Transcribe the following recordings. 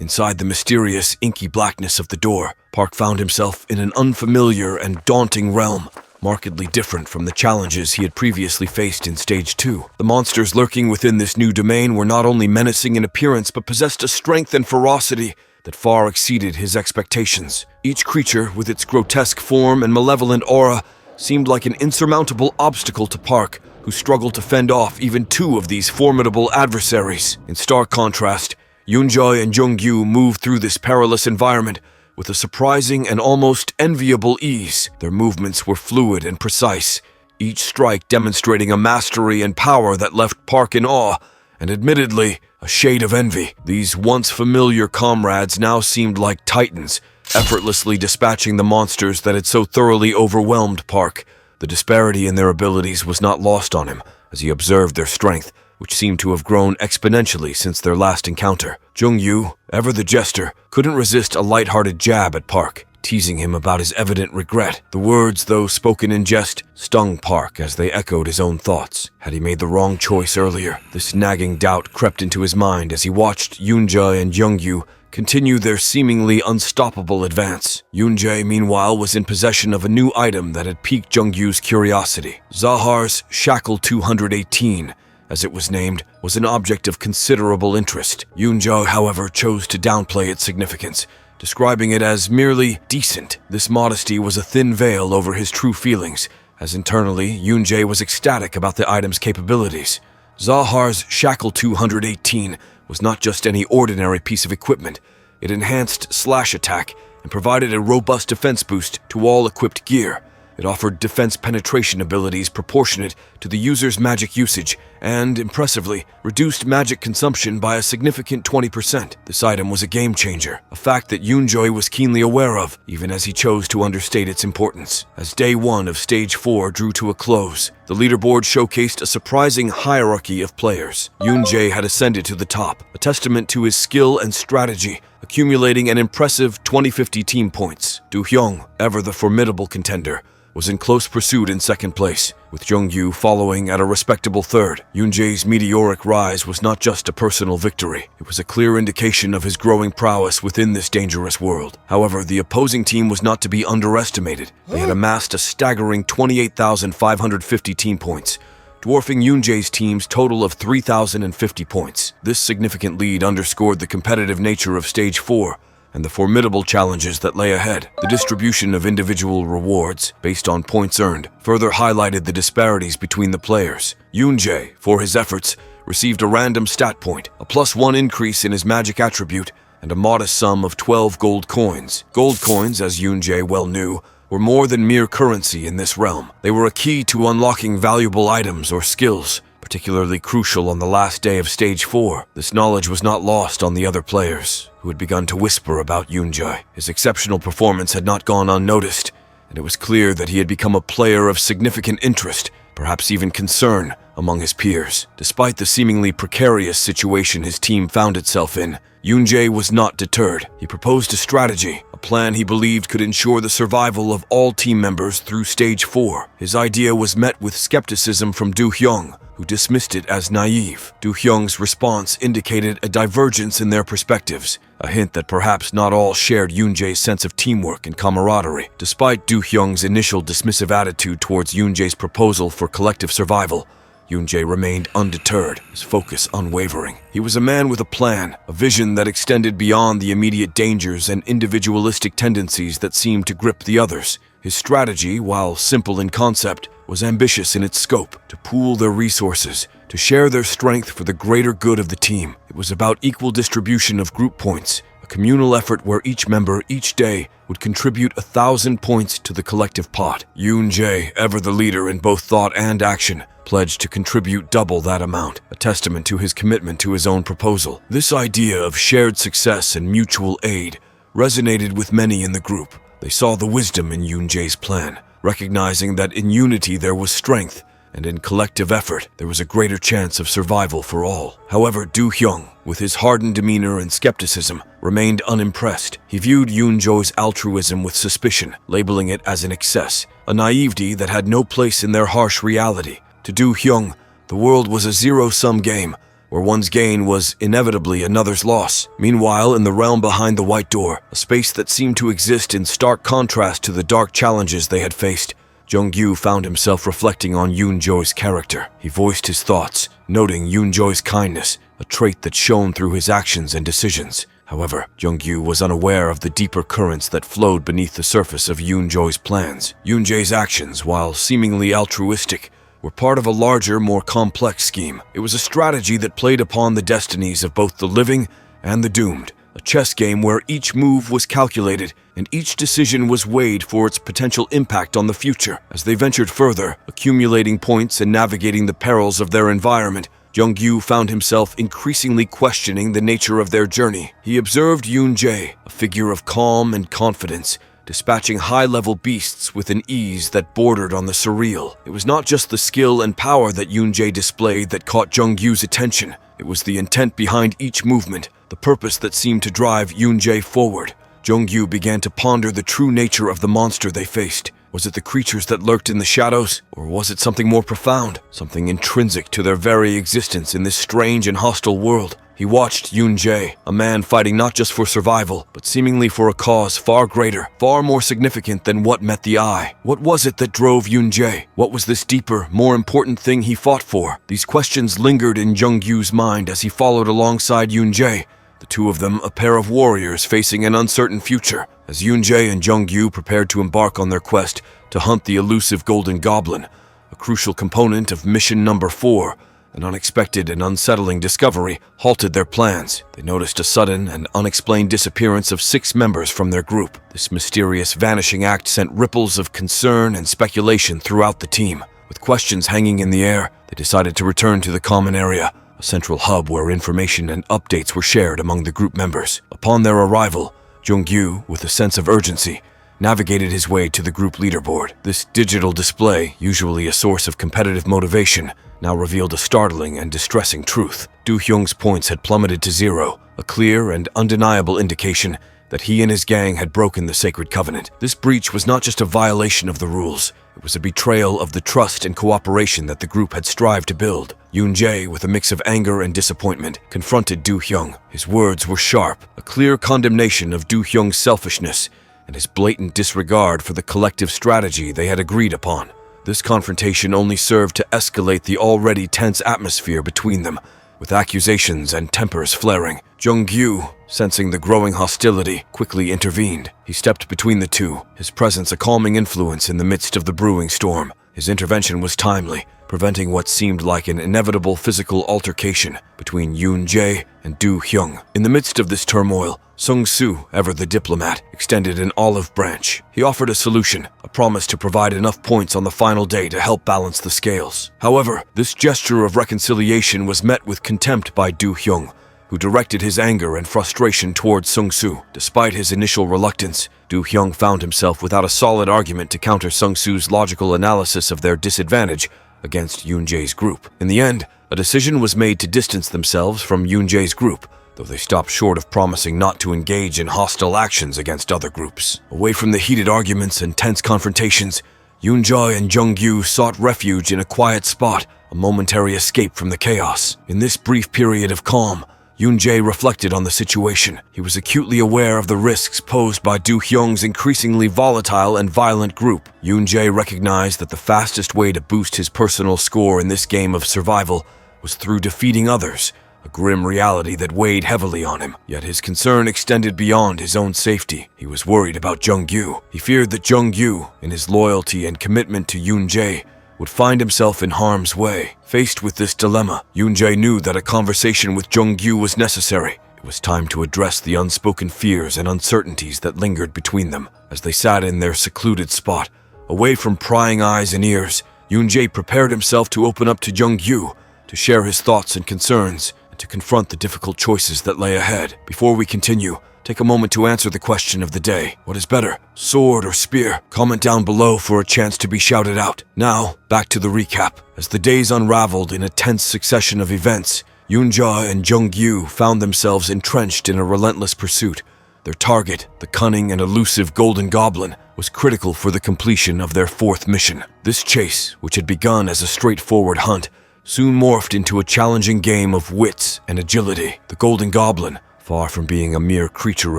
Inside the mysterious, inky blackness of the door, Park found himself in an unfamiliar and daunting realm, markedly different from the challenges he had previously faced in Stage 2. The monsters lurking within this new domain were not only menacing in appearance, but possessed a strength and ferocity that far exceeded his expectations. Each creature, with its grotesque form and malevolent aura, seemed like an insurmountable obstacle to Park, who struggled to fend off even two of these formidable adversaries. In stark contrast, Yoonjae and Jungyu moved through this perilous environment with a surprising and almost enviable ease. Their movements were fluid and precise, each strike demonstrating a mastery and power that left Park in awe, and admittedly, a shade of envy. These once familiar comrades now seemed like titans, effortlessly dispatching the monsters that had so thoroughly overwhelmed Park. The disparity in their abilities was not lost on him as he observed their strength, which seemed to have grown exponentially since their last encounter. Jungyu, ever the jester, couldn't resist a light-hearted jab at Park, teasing him about his evident regret. The words, though spoken in jest, stung Park as they echoed his own thoughts. Had he made the wrong choice earlier? This nagging doubt crept into his mind as he watched Yoonjae and Jungyu continue their seemingly unstoppable advance. Yoonjae, meanwhile, was in possession of a new item that had piqued Jungyu's curiosity. Zahar's Shackle 218, as it was named, was an object of considerable interest. Yoonjae, however, chose to downplay its significance, describing it as merely decent. This modesty was a thin veil over his true feelings, as internally, Yoonjae was ecstatic about the item's capabilities. Zahar's Shackle 218 was not just any ordinary piece of equipment. It enhanced slash attack and provided a robust defense boost to all equipped gear. It offered defense penetration abilities proportionate to the user's magic usage and, impressively, reduced magic consumption by a significant 20%. This item was a game changer, a fact that Yoonjae was keenly aware of, even as he chose to understate its importance. As Day 1 of Stage 4 drew to a close, the leaderboard showcased a surprising hierarchy of players. Yoonjae had ascended to the top, a testament to his skill and strategy, accumulating an impressive 2050 team points. Do-hyung, ever the formidable contender, was in close pursuit in second place, with Jungyu following at a respectable third. Yoonjae's meteoric rise was not just a personal victory. It was a clear indication of his growing prowess within this dangerous world. However, the opposing team was not to be underestimated. They had amassed a staggering 28,550 team points, dwarfing Yoonjae's team's total of 3,050 points. This significant lead underscored the competitive nature of Stage 4, and the formidable challenges that lay ahead. The distribution of individual rewards, based on points earned, further highlighted the disparities between the players. Yoonjae, for his efforts, received a random stat point, a +1 increase in his magic attribute, and a modest sum of 12 gold coins. Gold coins, as Yoonjae well knew, were more than mere currency in this realm. They were a key to unlocking valuable items or skills, particularly crucial on the last day of Stage 4. This knowledge was not lost on the other players, who had begun to whisper about Yoonjae. His exceptional performance had not gone unnoticed, and it was clear that he had become a player of significant interest, perhaps even concern, among his peers. Despite the seemingly precarious situation his team found itself in, Yoonjae was not deterred. He proposed a strategy, a plan he believed could ensure the survival of all team members through Stage 4. His idea was met with skepticism from Do-hyung, who dismissed it as naive. Do-hyung's response indicated a divergence in their perspectives, a hint that perhaps not all shared Yoonjae's sense of teamwork and camaraderie. Despite Do-hyung's initial dismissive attitude towards Yoonjae's proposal for collective survival, Yoonjae remained undeterred, his focus unwavering. He was a man with a plan, a vision that extended beyond the immediate dangers and individualistic tendencies that seemed to grip the others. His strategy, while simple in concept, was ambitious in its scope: to pool their resources, to share their strength for the greater good of the team. It was about equal distribution of group points, a communal effort where each member, each day, would contribute 1,000 points to the collective pot. Yoonjae, ever the leader in both thought and action, pledged to contribute double that amount, a testament to his commitment to his own proposal. This idea of shared success and mutual aid resonated with many in the group. They saw the wisdom in Yoonjae's plan, recognizing that in unity there was strength, and in collective effort there was a greater chance of survival for all. However, Do-hyung, with his hardened demeanor and skepticism, remained unimpressed. He viewed Yoonjae's altruism with suspicion, labeling it as an excess, a naivety that had no place in their harsh reality. To Do-hyung, the world was a zero-sum game, where one's gain was inevitably another's loss. Meanwhile, in the realm behind the white door, a space that seemed to exist in stark contrast to the dark challenges they had faced, Jung-gyu found himself reflecting on Yoon-jo's character. He voiced his thoughts, noting Yoon-jo's kindness, a trait that shone through his actions and decisions. However, Jung-gyu was unaware of the deeper currents that flowed beneath the surface of Yoon-jo's plans. Yoon-jae's actions, while seemingly altruistic, were part of a larger, more complex scheme. It was a strategy that played upon the destinies of both the living and the doomed, a chess game where each move was calculated and each decision was weighed for its potential impact on the future. As they ventured further, accumulating points and navigating the perils of their environment, Jung-gyu found himself increasingly questioning the nature of their journey. He observed Yoon-jae, a figure of calm and confidence, dispatching high-level beasts with an ease that bordered on the surreal. It was not just the skill and power that Yoon-jae displayed that caught Jung-gyu's attention. It was the intent behind each movement, the purpose that seemed to drive Yoon-jae forward. Jung-gyu began to ponder the true nature of the monster they faced. Was it the creatures that lurked in the shadows, or was it something more profound, something intrinsic to their very existence in this strange and hostile world? He watched Yoon-jae, a man fighting not just for survival, but seemingly for a cause far greater, far more significant than what met the eye. What was it that drove Yoon-jae? What was this deeper, more important thing he fought for? These questions lingered in Jung-gyu's mind as he followed alongside Yoon-jae, the two of them a pair of warriors facing an uncertain future. As Yoon-jae and Jung-gyu prepared to embark on their quest to hunt the elusive Golden Goblin, a crucial component of mission number 4, an unexpected and unsettling discovery halted their plans. They noticed a sudden and unexplained disappearance of 6 members from their group. This mysterious vanishing act sent ripples of concern and speculation throughout the team. With questions hanging in the air, they decided to return to the common area, a central hub where information and updates were shared among the group members. Upon their arrival, Jung-gyu, with a sense of urgency, navigated his way to the group leaderboard. This digital display, usually a source of competitive motivation, now revealed a startling and distressing truth. Do-hyung's points had plummeted to 0, a clear and undeniable indication that he and his gang had broken the sacred covenant. This breach was not just a violation of the rules, it was a betrayal of the trust and cooperation that the group had strived to build. Yoon-jae, with a mix of anger and disappointment, confronted Do-hyung. His words were sharp, a clear condemnation of Do-hyung's selfishness and his blatant disregard for the collective strategy they had agreed upon. This confrontation only served to escalate the already tense atmosphere between them, with accusations and tempers flaring. Jung-gyu, sensing the growing hostility, quickly intervened. He stepped between the two, his presence a calming influence in the midst of the brewing storm. His intervention was timely, preventing what seemed like an inevitable physical altercation between Yoon-jae and Do-hyung. In the midst of this turmoil, Sung-soo, ever the diplomat, extended an olive branch. He offered a solution, a promise to provide enough points on the final day to help balance the scales. However, this gesture of reconciliation was met with contempt by Do-hyung, who directed his anger and frustration towards Sung-soo. Despite his initial reluctance, Do-hyung found himself without a solid argument to counter Sung-soo's logical analysis of their disadvantage against Yoon-jae's group. In the end, a decision was made to distance themselves from Yoon-jae's group, though they stopped short of promising not to engage in hostile actions against other groups. Away from the heated arguments and tense confrontations, Yoon-jae and Jung-gyu sought refuge in a quiet spot, a momentary escape from the chaos. In this brief period of calm, Yoon-jae reflected on the situation. He was acutely aware of the risks posed by Do-hyung's increasingly volatile and violent group. Yoon-jae recognized that the fastest way to boost his personal score in this game of survival was through defeating others, a grim reality that weighed heavily on him. Yet his concern extended beyond his own safety. He was worried about Jung-gyu. He feared that Jung-gyu, in his loyalty and commitment to Yoon-jae, would find himself in harm's way. Faced with this dilemma, Yoon-jae knew that a conversation with Jung-gyu was necessary. It was time to address the unspoken fears and uncertainties that lingered between them. As they sat in their secluded spot, away from prying eyes and ears, Yoon-jae prepared himself to open up to Jung-gyu, to share his thoughts and concerns, and to confront the difficult choices that lay ahead. Before we continue, take a moment to answer the question of the day. What is better, sword or spear? Comment down below for a chance to be shouted out. Now, back to the recap. As the days unraveled in a tense succession of events, Yoon-jae and Jung-gyu found themselves entrenched in a relentless pursuit. Their target, the cunning and elusive Golden Goblin, was critical for the completion of their 4th mission. This chase, which had begun as a straightforward hunt, soon morphed into a challenging game of wits and agility. The Golden Goblin, far from being a mere creature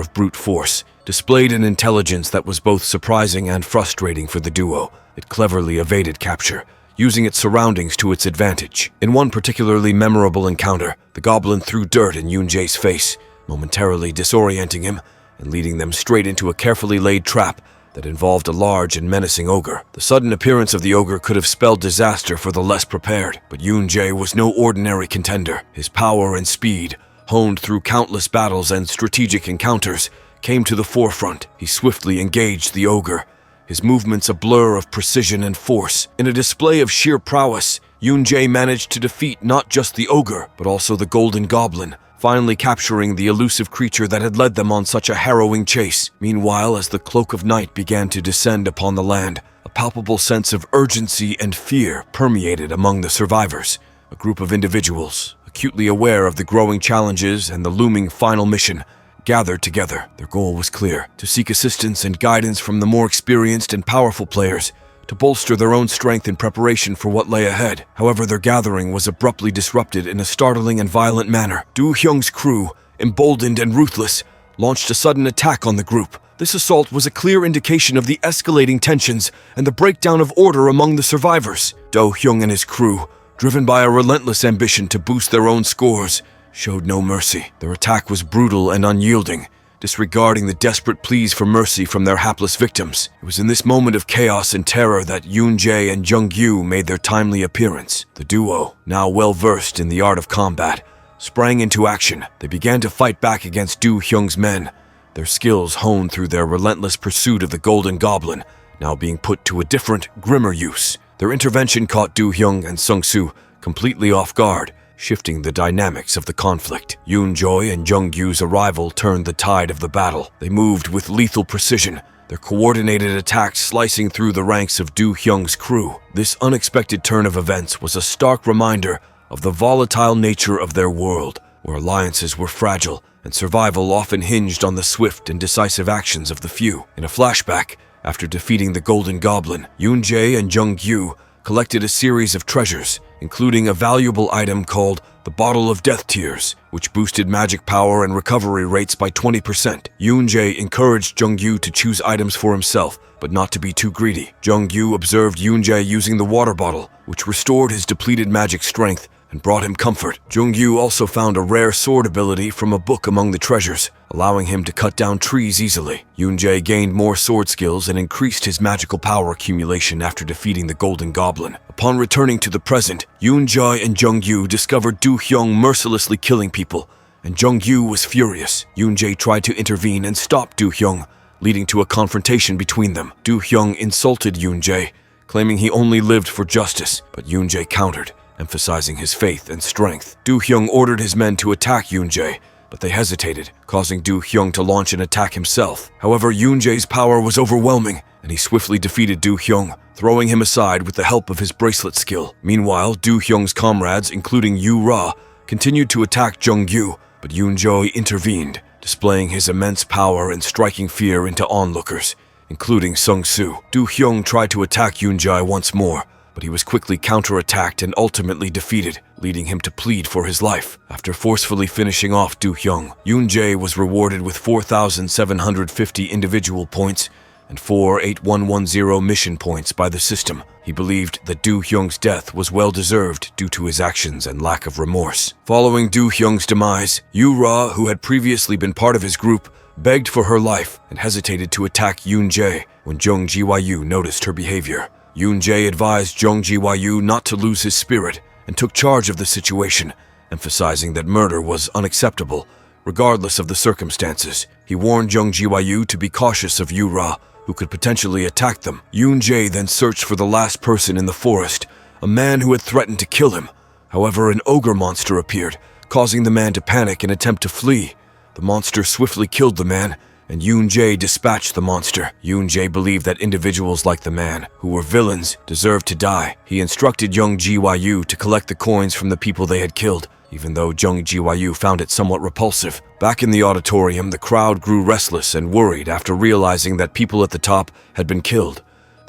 of brute force, displayed an intelligence that was both surprising and frustrating for the duo. It cleverly evaded capture, using its surroundings to its advantage. In one particularly memorable encounter, the goblin threw dirt in Yoon-jae's face, momentarily disorienting him and leading them straight into a carefully laid trap that involved a large and menacing ogre. The sudden appearance of the ogre could have spelled disaster for the less prepared, but Yoon-jae was no ordinary contender. His power and speed, honed through countless battles and strategic encounters, came to the forefront. He swiftly engaged the ogre, his movements a blur of precision and force. In a display of sheer prowess, Yoon-jae managed to defeat not just the ogre, but also the Golden Goblin, finally capturing the elusive creature that had led them on such a harrowing chase. Meanwhile, as the cloak of night began to descend upon the land, a palpable sense of urgency and fear permeated among the survivors. A group of individuals, acutely aware of the growing challenges and the looming final mission, gathered together. Their goal was clear: to seek assistance and guidance from the more experienced and powerful players, to bolster their own strength in preparation for what lay ahead. However, their gathering was abruptly disrupted in a startling and violent manner. Do Hyung's crew, emboldened and ruthless, launched a sudden attack on the group. This assault was a clear indication of the escalating tensions and the breakdown of order among the survivors. Do Hyung and his crew, driven by a relentless ambition to boost their own scores, showed no mercy. Their attack was brutal and unyielding, disregarding the desperate pleas for mercy from their hapless victims. It was in this moment of chaos and terror that Yoon-jae and Jung-gyu made their timely appearance. The duo, now well versed in the art of combat, sprang into action. They began to fight back against Do Hyung's men, their skills honed through their relentless pursuit of the Golden Goblin, now being put to a different, grimmer use. Their intervention caught Do Hyung and Sung-soo completely off guard, shifting the dynamics of the conflict. Yoon-jae and Jung-gyu's arrival turned the tide of the battle. They moved with lethal precision, their coordinated attacks slicing through the ranks of Do Hyung's crew. This unexpected turn of events was a stark reminder of the volatile nature of their world, where alliances were fragile and survival often hinged on the swift and decisive actions of the few. In a flashback, after defeating the Golden Goblin, Yoon-jae and Jung-gyu collected a series of treasures, including a valuable item called the Bottle of Death Tears, which boosted magic power and recovery rates by 20%. Yoon-jae encouraged Jung-gyu to choose items for himself, but not to be too greedy. Jung-gyu observed Yoon-jae using the water bottle, which restored his depleted magic strength and brought him comfort. Jung-gyu also found a rare sword ability from a book among the treasures, allowing him to cut down trees easily. Yoon-jae gained more sword skills and increased his magical power accumulation after defeating the Golden Goblin. Upon returning to the present, Yoon-jae and Jung-gyu discovered Do Hyung mercilessly killing people, and Jung-gyu was furious. Yoon-jae tried to intervene and stop Do Hyung, leading to a confrontation between them. Do Hyung insulted Yoon-jae, claiming he only lived for justice, but Yoon-jae countered, emphasizing his faith and strength. Do Hyung ordered his men to attack Yoon-jae, but they hesitated, causing Do Hyung to launch an attack himself. However, Yoon-jae's power was overwhelming, and he swiftly defeated Do Hyung, throwing him aside with the help of his bracelet skill. Meanwhile, Do Hyung's comrades, including Yu-ra, continued to attack Jung-gyu, but Yoon-jae intervened, displaying his immense power and striking fear into onlookers, including Sung-soo. Do Hyung tried to attack Yoon-jae once more, but he was quickly counterattacked and ultimately defeated, leading him to plead for his life. After forcefully finishing off Do Hyung, Yoon-jae was rewarded with 4,750 individual points and 48110 mission points by the system. He believed that Do Hyung's death was well-deserved due to his actions and lack of remorse. Following Do Hyung's demise, Yu-ra, who had previously been part of his group, begged for her life and hesitated to attack Yoon-jae when Jung Ji-wyu noticed her behavior. Yoon-jae advised Jung Ji-wyu not to lose his spirit and took charge of the situation, emphasizing that murder was unacceptable, regardless of the circumstances. He warned Jung Ji-wyu to be cautious of Yu-ra, who could potentially attack them. Yoon-jae then searched for the last person in the forest, a man who had threatened to kill him. However, an ogre monster appeared, causing the man to panic and attempt to flee. The monster swiftly killed the man, and Yoon-jae dispatched the monster. Yoon-jae believed that individuals like the man, who were villains, deserved to die. He instructed Jung Ji-wyu to collect the coins from the people they had killed, even though Jung Ji-wyu found it somewhat repulsive. Back in the auditorium, the crowd grew restless and worried after realizing that people at the top had been killed.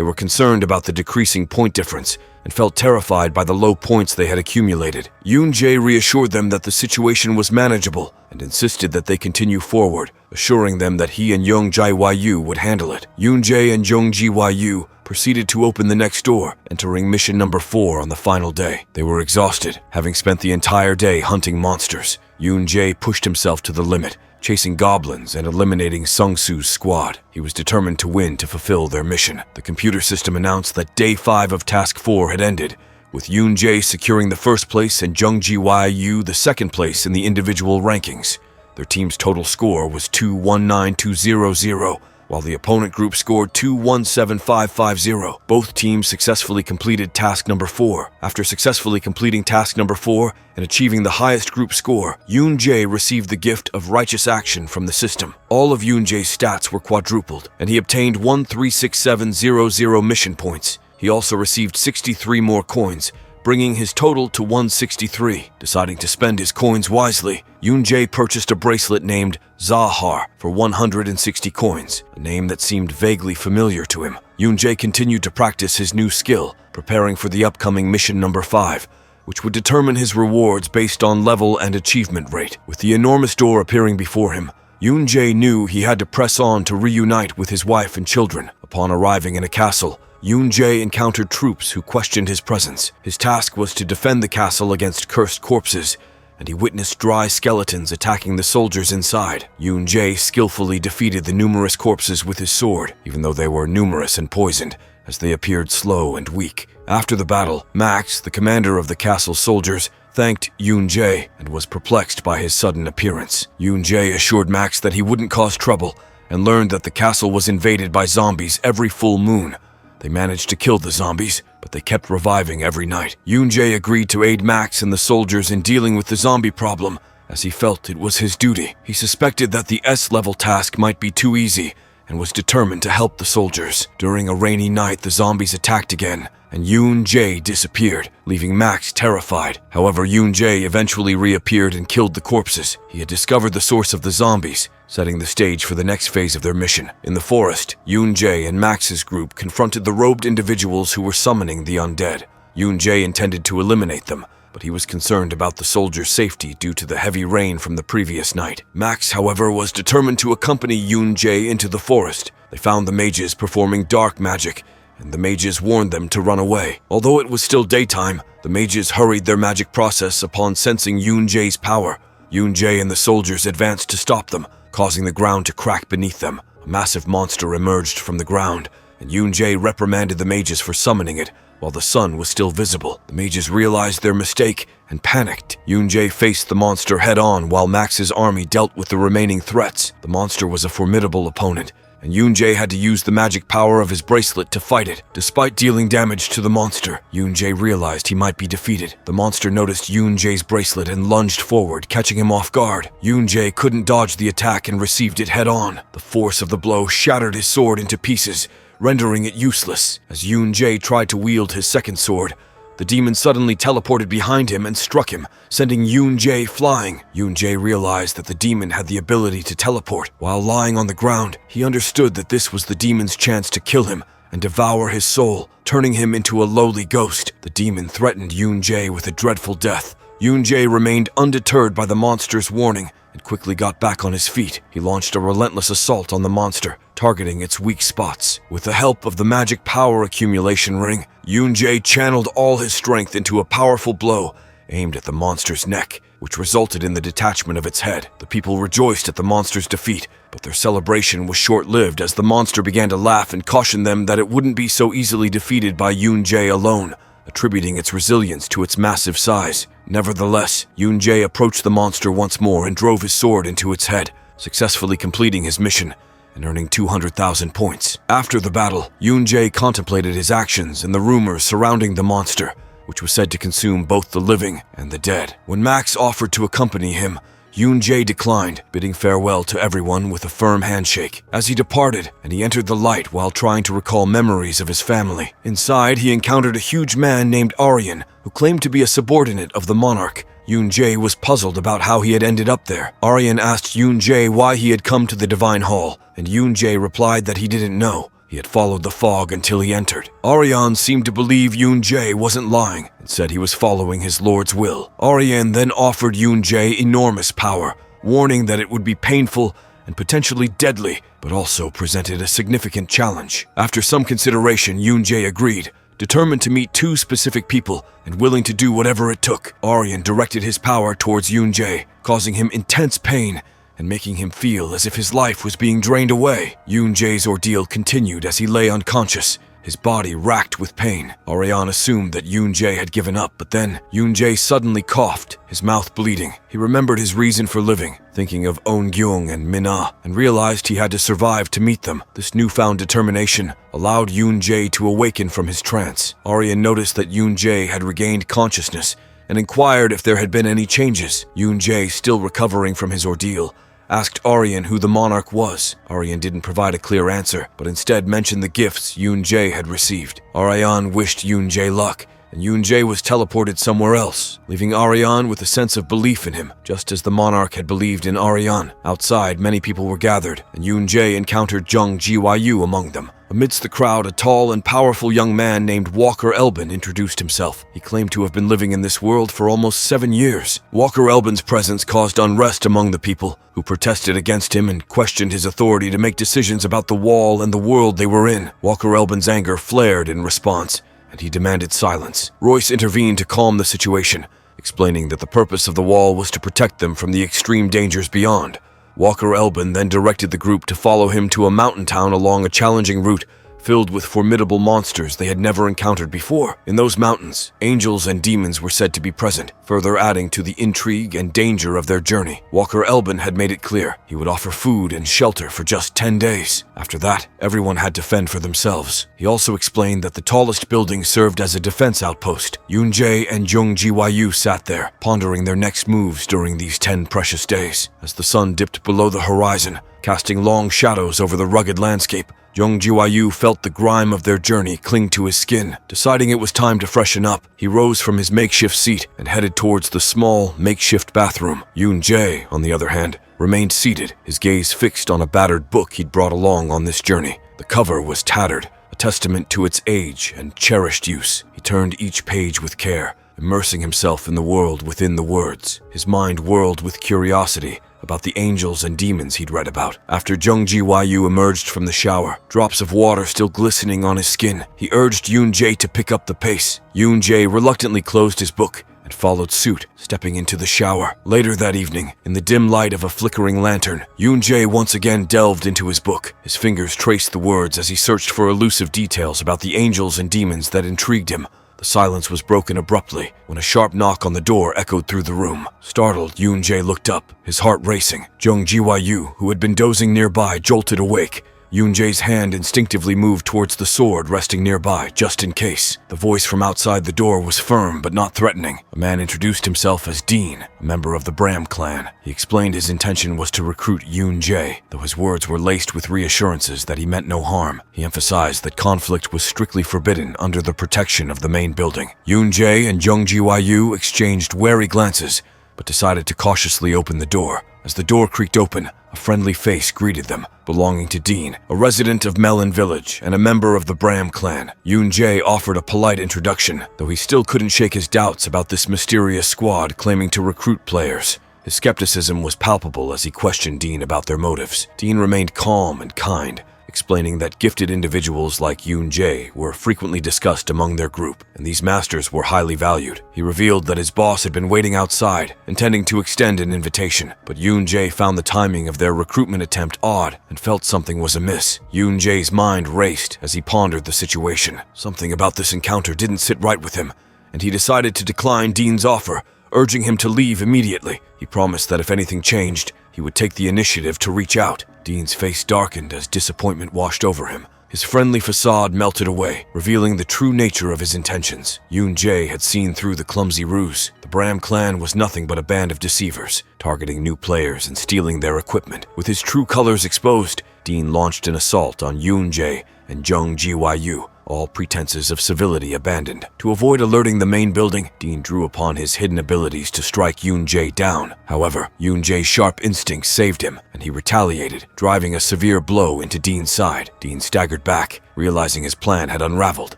They were concerned about the decreasing point difference and felt terrified by the low points they had accumulated. Yoon-jae reassured them that the situation was manageable and insisted that they continue forward, assuring them that he and Young-jae-wyu would handle it. Yoon-jae and Young-ji-wyu proceeded to open the next door, entering mission number 4 on the final day. They were exhausted, having spent the entire day hunting monsters. Yoon-jae pushed himself to the limit, chasing goblins and eliminating Sung-soo's squad. He was determined to win to fulfill their mission. The computer system announced that Day 5 of Task 4 had ended, with Yoon-jae securing the first place and Jung-ji-wyu the second place in the individual rankings. Their team's total score was 219-200, while the opponent group scored 217550. Both teams successfully completed task number 4. After successfully completing task number 4 and achieving the highest group score, Yoon-jae received the gift of righteous action from the system. All of Yoon-jae's stats were quadrupled, and he obtained 136700 mission points. He also received 63 more coins, bringing his total to 163. Deciding to spend his coins wisely, Yoon-jae purchased a bracelet named Zahar for 160 coins, a name that seemed vaguely familiar to him. Yoon-jae continued to practice his new skill, preparing for the upcoming mission number 5, which would determine his rewards based on level and achievement rate. With the enormous door appearing before him, Yoon-jae knew he had to press on to reunite with his wife and children. Upon arriving in a castle, Yoon-jae encountered troops who questioned his presence. His task was to defend the castle against cursed corpses, and he witnessed dry skeletons attacking the soldiers inside. Yoon-jae skillfully defeated the numerous corpses with his sword, even though they were numerous and poisoned, as they appeared slow and weak. After the battle, Max, the commander of the castle's soldiers, thanked Yoon-jae and was perplexed by his sudden appearance. Yoon-jae assured Max that he wouldn't cause trouble and learned that the castle was invaded by zombies every full moon. They managed to kill the zombies, but they kept reviving every night. Yoon-jae agreed to aid Max and the soldiers in dealing with the zombie problem, as he felt it was his duty. He suspected that the S-level task might be too easy, and was determined to help the soldiers. During a rainy night, the zombies attacked again, and Yoon-jae disappeared, leaving Max terrified. However, Yoon-jae eventually reappeared and killed the corpses. He had discovered the source of the zombies, setting the stage for the next phase of their mission. In the forest, Yoon-jae and Max's group confronted the robed individuals who were summoning the undead. Yoon-jae intended to eliminate them, but he was concerned about the soldiers' safety due to the heavy rain from the previous night. Max, however, was determined to accompany Yoon-jae into the forest. They found the mages performing dark magic, and the mages warned them to run away. Although it was still daytime, the mages hurried their magic process upon sensing Yoon-jae's power. Yoon-jae and the soldiers advanced to stop them, causing the ground to crack beneath them. A massive monster emerged from the ground, and Yoon-jae reprimanded the mages for summoning it while the sun was still visible. The mages realized their mistake and panicked. Yoon-jae faced the monster head-on while Max's army dealt with the remaining threats. The monster was a formidable opponent, and Yoon-jae had to use the magic power of his bracelet to fight it. Despite dealing damage to the monster, Yoon-jae realized he might be defeated. The monster noticed Yoon-jae's bracelet and lunged forward, catching him off guard. Yoon-jae couldn't dodge the attack and received it head-on. The force of the blow shattered his sword into pieces, rendering it useless. As Yoon-jae tried to wield his second sword, the demon suddenly teleported behind him and struck him, sending Yoon-jae flying. Yoon-jae realized that the demon had the ability to teleport. While lying on the ground, he understood that this was the demon's chance to kill him and devour his soul, turning him into a lowly ghost. The demon threatened Yoon-jae with a dreadful death. Yoon-jae remained undeterred by the monster's warning and quickly got back on his feet. He launched a relentless assault on the monster, targeting its weak spots. With the help of the magic power accumulation ring, Yoon-jae channeled all his strength into a powerful blow aimed at the monster's neck, which resulted in the detachment of its head. The people rejoiced at the monster's defeat, but their celebration was short-lived as the monster began to laugh and caution them that it wouldn't be so easily defeated by Yoon-jae alone, attributing its resilience to its massive size. Nevertheless, Yoon-jae approached the monster once more and drove his sword into its head, successfully completing his mission and earning 200,000 points. After the battle, Yoon-jae contemplated his actions and the rumors surrounding the monster, which was said to consume both the living and the dead. When Max offered to accompany him, Yoon-jae declined, bidding farewell to everyone with a firm handshake. As he departed, and he entered the light while trying to recall memories of his family. Inside, he encountered a huge man named Aryan, who claimed to be a subordinate of the monarch. Yoon-jae was puzzled about how he had ended up there. Aryan asked Yoon-jae why he had come to the Divine Hall, and Yoon-jae replied that he didn't know. He had followed the fog until he entered. Ariane seemed to believe Yoon-jae wasn't lying and said he was following his lord's will. Ariane then offered Yoon-jae enormous power, warning that it would be painful and potentially deadly, but also presented a significant challenge. After some consideration, Yoon-jae agreed, determined to meet 2 specific people and willing to do whatever it took. Ariane directed his power towards Yoon-jae, causing him intense pain and making him feel as if his life was being drained away. Yoon-jae's ordeal continued as he lay unconscious, his body racked with pain. Ariane assumed that Yoon-jae had given up, but then Yoon-jae suddenly coughed, his mouth bleeding. He remembered his reason for living, thinking of On-gyung and Min-ah, and realized he had to survive to meet them. This newfound determination allowed Yoon-jae to awaken from his trance. Ariane noticed that Yoon-jae had regained consciousness and inquired if there had been any changes. Yoon-jae, still recovering from his ordeal, asked Ariane who the monarch was. Ariane didn't provide a clear answer, but instead mentioned the gifts Yoon-jae had received. Ariane wished Yoon-jae luck, and Yoon-jae was teleported somewhere else, leaving Ariane with a sense of belief in him, just as the monarch had believed in Ariane. Outside, many people were gathered, and Yoon-jae encountered Jung Ji-wyu among them. Amidst the crowd, a tall and powerful young man named Walker Elbin introduced himself. He claimed to have been living in this world for almost 7 years. Walker Elbin's presence caused unrest among the people, who protested against him and questioned his authority to make decisions about the wall and the world they were in. Walker Elbin's anger flared in response, and he demanded silence. Royce intervened to calm the situation, explaining that the purpose of the wall was to protect them from the extreme dangers beyond. Walker Elbin then directed the group to follow him to a mountain town along a challenging route filled with formidable monsters they had never encountered before. In those mountains, angels and demons were said to be present, further adding to the intrigue and danger of their journey. Walker Elbin had made it clear he would offer food and shelter for just 10 days. After that, everyone had to fend for themselves. He also explained that the tallest building served as a defense outpost. Yoon-jae and Jung Ji-wyu sat there, pondering their next moves during these 10 precious days. As the sun dipped below the horizon, casting long shadows over the rugged landscape, Jung Ji-wyu felt the grime of their journey cling to his skin. Deciding it was time to freshen up, he rose from his makeshift seat and headed towards the small, makeshift bathroom. Yoon-jae, on the other hand, remained seated, his gaze fixed on a battered book he'd brought along on this journey. The cover was tattered, a testament to its age and cherished use. He turned each page with care, immersing himself in the world within the words. His mind whirled with curiosity about the angels and demons he'd read about. After Jung Ji-wyu emerged from the shower, drops of water still glistening on his skin, he urged Yoon-jae to pick up the pace. Yoon-jae reluctantly closed his book and followed suit, stepping into the shower. Later that evening, in the dim light of a flickering lantern, Yoon-jae once again delved into his book. His fingers traced the words as he searched for elusive details about the angels and demons that intrigued him. The silence was broken abruptly when a sharp knock on the door echoed through the room. Startled, Yoon-jae looked up, his heart racing. Jung Ji-wyu, who had been dozing nearby, jolted awake. Yoon-jae's hand instinctively moved towards the sword resting nearby, just in case. The voice from outside the door was firm but not threatening. A man introduced himself as Dean, a member of the Bram clan. He explained his intention was to recruit Yoon-jae, though his words were laced with reassurances that he meant no harm. He emphasized that conflict was strictly forbidden under the protection of the main building. Yoon-jae and Jung Ji-wyu exchanged wary glances, but decided to cautiously open the door. As the door creaked open, a friendly face greeted them, belonging to Dean, a resident of Melon Village and a member of the Bram clan. Yoon-jae offered a polite introduction, though he still couldn't shake his doubts about this mysterious squad claiming to recruit players. His skepticism was palpable as he questioned Dean about their motives. Dean remained calm and kind, explaining that gifted individuals like Yoon-jae were frequently discussed among their group, and these masters were highly valued. He revealed that his boss had been waiting outside, intending to extend an invitation, but Yoon-jae found the timing of their recruitment attempt odd and felt something was amiss. Yoon-jae's mind raced as he pondered the situation. Something about this encounter didn't sit right with him, and he decided to decline Dean's offer, urging him to leave immediately. He promised that if anything changed, he would take the initiative to reach out. Dean's face darkened as disappointment washed over him. His friendly facade melted away, revealing the true nature of his intentions. Yoon-jae had seen through the clumsy ruse. The Bram clan was nothing but a band of deceivers, targeting new players and stealing their equipment. With his true colors exposed, Dean launched an assault on Yoon-jae and Jung Ji-wyu, all pretenses of civility abandoned. To avoid alerting the main building, Dean drew upon his hidden abilities to strike Yoon-jae down. However, Yoon-jae's sharp instincts saved him, and he retaliated, driving a severe blow into Dean's side. Dean staggered back, realizing his plan had unraveled.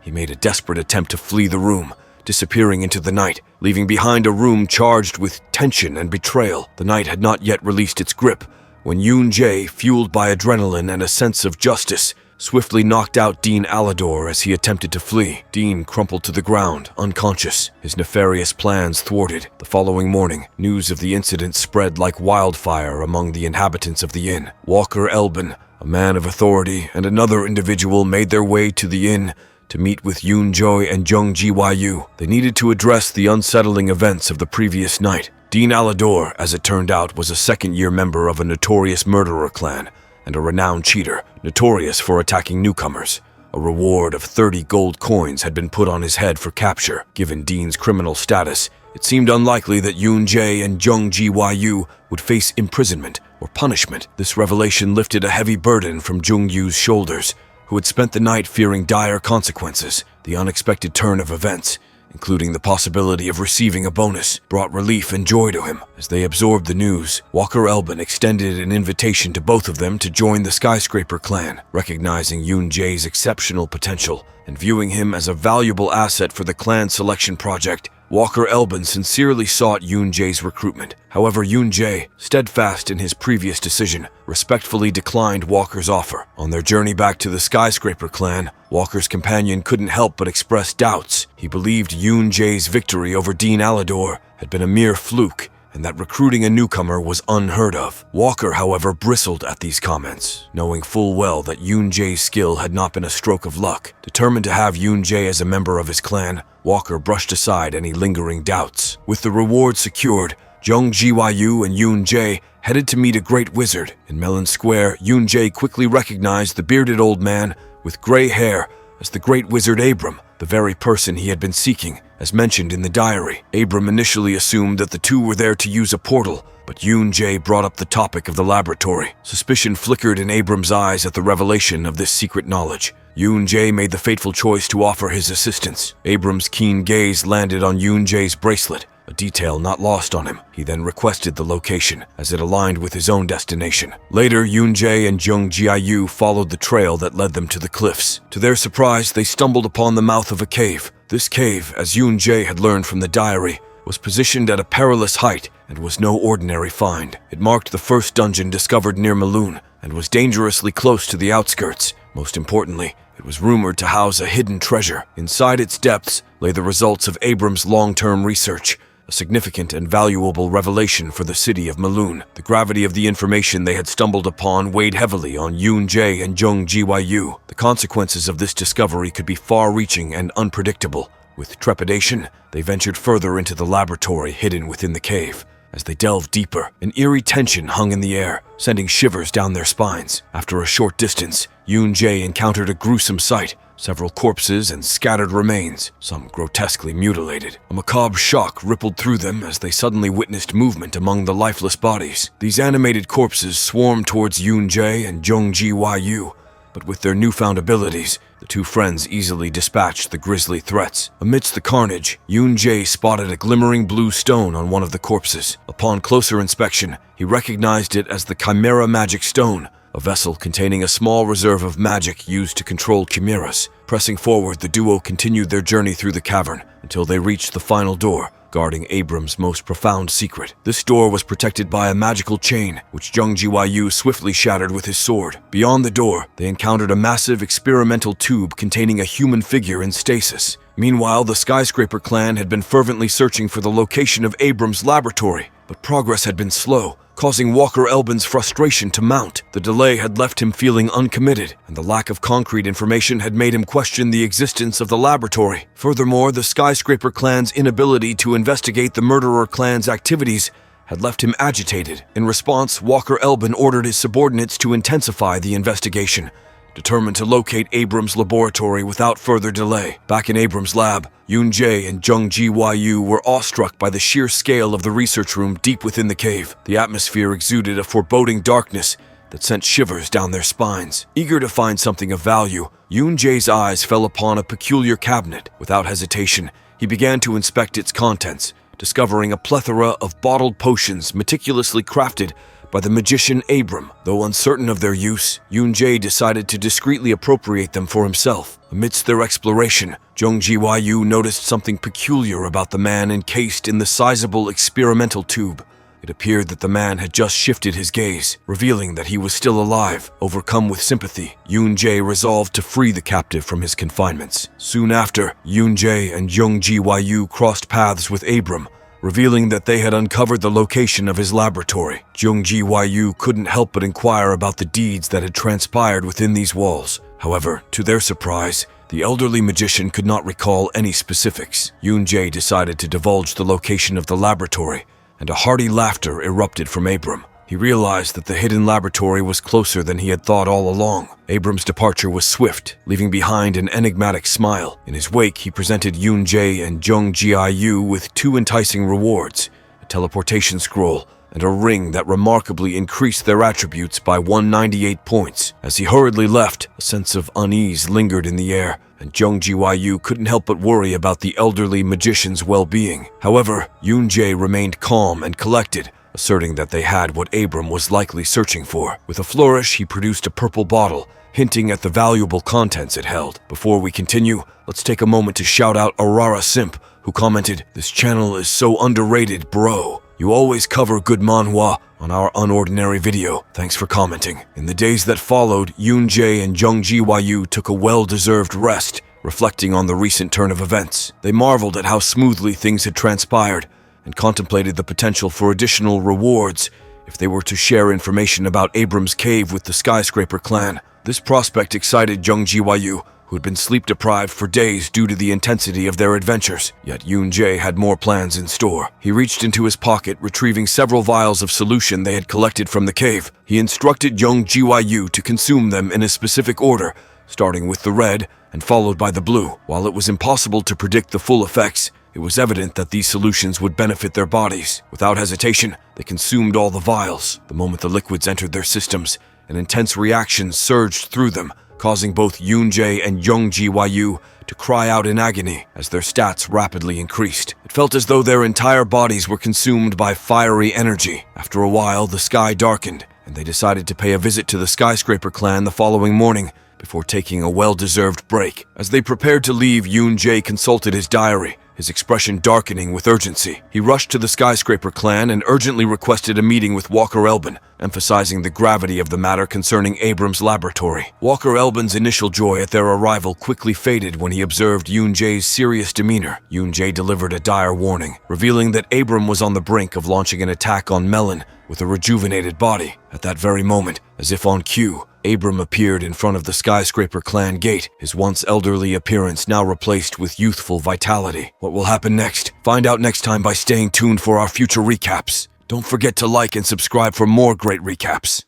He made a desperate attempt to flee the room, disappearing into the night, leaving behind a room charged with tension and betrayal. The night had not yet released its grip when Yoon-jae, fueled by adrenaline and a sense of justice, swiftly knocked out Dean Alador as he attempted to flee. Dean crumpled to the ground, unconscious, his nefarious plans thwarted. The following morning, news of the incident spread like wildfire among the inhabitants of the inn. Walker Elbin, a man of authority, and another individual made their way to the inn to meet with Yoon-jae and Jung Ji-wyu. They needed to address the unsettling events of the previous night. Dean Alador, as it turned out, was a second-year member of a notorious murderer clan and a renowned cheater, notorious for attacking newcomers. A reward of 30 gold coins had been put on his head for capture. Given Dean's criminal status, it seemed unlikely that Yoon-jae and Jung Ji-wyu would face imprisonment or punishment. This revelation lifted a heavy burden from Jung-yu's shoulders, who had spent the night fearing dire consequences. The unexpected turn of events, including the possibility of receiving a bonus, brought relief and joy to him. As they absorbed the news, Walker Elbin extended an invitation to both of them to join the Skyscraper clan, recognizing Yoon-jae's exceptional potential and viewing him as a valuable asset for the clan selection project. Walker Elbin sincerely sought Yoon-jae's recruitment. However, Yoon-jae, steadfast in his previous decision, respectfully declined Walker's offer. On their journey back to the Skyscraper clan, Walker's companion couldn't help but express doubts. He believed Yoon-jae's victory over Dean Alador had been a mere fluke, and that recruiting a newcomer was unheard of. Walker, however, bristled at these comments, knowing full well that Yoon-jae's skill had not been a stroke of luck. Determined to have Yoon-jae as a member of his clan, Walker brushed aside any lingering doubts. With the reward secured, Jung Ji-wyu and Yoon-jae headed to meet a great wizard. In Melon Square, Yoon-jae quickly recognized the bearded old man with gray hair as the great wizard Abram, the very person he had been seeking, as mentioned in the diary. Abram initially assumed that the two were there to use a portal, but Yoon-jae brought up the topic of the laboratory. Suspicion flickered in Abram's eyes at the revelation of this secret knowledge. Yoon-jae made the fateful choice to offer his assistance. Abram's keen gaze landed on Yoon-jae's bracelet, a detail not lost on him. He then requested the location, as it aligned with his own destination. Later, Yoon-jae and Jung Ji-wyu followed the trail that led them to the cliffs. To their surprise, they stumbled upon the mouth of a cave. This cave, as Yoon-jae had learned from the diary, was positioned at a perilous height and was no ordinary find. It marked the first dungeon discovered near Maloon and was dangerously close to the outskirts. Most importantly, it was rumored to house a hidden treasure. Inside its depths lay the results of Abram's long-term research, a significant and valuable revelation for the city of Maloon. The gravity of the information they had stumbled upon weighed heavily on Yoon-jae and Jung Ji-wyu. The consequences of this discovery could be far-reaching and unpredictable. With trepidation, they ventured further into the laboratory hidden within the cave. As they delved deeper, an eerie tension hung in the air, sending shivers down their spines. After a short distance, Yoon-jae encountered a gruesome sight. Several corpses and scattered remains, some grotesquely mutilated. A macabre shock rippled through them as they suddenly witnessed movement among the lifeless bodies. These animated corpses swarmed towards Yoon-jae and Jung Ji-wyu, but with their newfound abilities, the two friends easily dispatched the grisly threats. Amidst the carnage, Yoon-jae spotted a glimmering blue stone on one of the corpses. Upon closer inspection, he recognized it as the Chimera Magic Stone, a vessel containing a small reserve of magic used to control chimeras. Pressing forward, the duo continued their journey through the cavern until they reached the final door, guarding Abram's most profound secret. This door was protected by a magical chain, which Jung Ji-wyu swiftly shattered with his sword. Beyond the door, they encountered a massive experimental tube containing a human figure in stasis. Meanwhile, the Skyscraper clan had been fervently searching for the location of Abram's laboratory, but progress had been slow, causing Walker Elbin's frustration to mount. The delay had left him feeling uncommitted, and the lack of concrete information had made him question the existence of the laboratory. Furthermore, the Skyscraper clan's inability to investigate the murderer clan's activities had left him agitated. In response, Walker Elbin ordered his subordinates to intensify the investigation, determined to locate Abram's laboratory without further delay. Back in Abram's lab, Yoon-jae and Jung Ji-wyu were awestruck by the sheer scale of the research room deep within the cave. The atmosphere exuded a foreboding darkness, that sent shivers down their spines. Eager to find something of value, Yoon-jae's eyes fell upon a peculiar cabinet. Without hesitation, he began to inspect its contents, discovering a plethora of bottled potions meticulously crafted by the magician Abram. Though uncertain of their use, Yoon-jae decided to discreetly appropriate them for himself. Amidst their exploration, Jung-ji-wyu noticed something peculiar about the man encased in the sizable experimental tube. It appeared that the man had just shifted his gaze, revealing that he was still alive. Overcome with sympathy, Yoon-jae resolved to free the captive from his confinements. Soon after, Yoon-jae and Jung-ji-wyu crossed paths with Abram, revealing that they had uncovered the location of his laboratory. Jung-ji-wyu couldn't help but inquire about the deeds that had transpired within these walls. However, to their surprise, the elderly magician could not recall any specifics. Yoon-jae decided to divulge the location of the laboratory, and a hearty laughter erupted from Abram. He realized that the hidden laboratory was closer than he had thought all along. Abram's departure was swift, leaving behind an enigmatic smile. In his wake, he presented Yoon-jae and Jung-ji-wyu with two enticing rewards: a teleportation scroll and a ring that remarkably increased their attributes by 198 points. As he hurriedly left, a sense of unease lingered in the air, and Jung-ji-wyu couldn't help but worry about the elderly magician's well-being. However, Yoon-jae remained calm and collected, asserting that they had what Abram was likely searching for. With a flourish, he produced a purple bottle, hinting at the valuable contents it held. Before we continue, let's take a moment to shout out Aurora Simp, who commented, "This channel is so underrated, bro. You always cover good manhwa on our unordinary video. Thanks for commenting." In the days that followed, Yoon-jae and Jung-ji-wyu took a well-deserved rest, reflecting on the recent turn of events. They marveled at how smoothly things had transpired and contemplated the potential for additional rewards if they were to share information about Abram's cave with the Skyscraper clan. This prospect excited Jung-ji-wyu, who had been sleep-deprived for days due to the intensity of their adventures. Yet Yoon-jae had more plans in store. He reached into his pocket, retrieving several vials of solution they had collected from the cave. He instructed Jung-ji-wyu to consume them in a specific order, starting with the red and followed by the blue. While it was impossible to predict the full effects, it was evident that these solutions would benefit their bodies. Without hesitation, they consumed all the vials. The moment the liquids entered their systems, an intense reaction surged through them, causing both Yoon-jae and Jung-ji-wyu to cry out in agony as their stats rapidly increased. It felt as though their entire bodies were consumed by fiery energy. After a while, the sky darkened, and they decided to pay a visit to the Skyscraper clan the following morning before taking a well-deserved break. As they prepared to leave, Yoon-jae consulted his diary, his expression darkening with urgency. He rushed to the Skyscraper clan and urgently requested a meeting with Walker Elbin, emphasizing the gravity of the matter concerning Abram's laboratory. Walker Elbin's initial joy at their arrival quickly faded when he observed Yoon-jae's serious demeanor. Yoon-jae delivered a dire warning, revealing that Abram was on the brink of launching an attack on Melon with a rejuvenated body. At that very moment, as if on cue, Abram appeared in front of the Skyscraper clan gate, his once elderly appearance now replaced with youthful vitality. What will happen next? Find out next time by staying tuned for our future recaps. Don't forget to like and subscribe for more great recaps.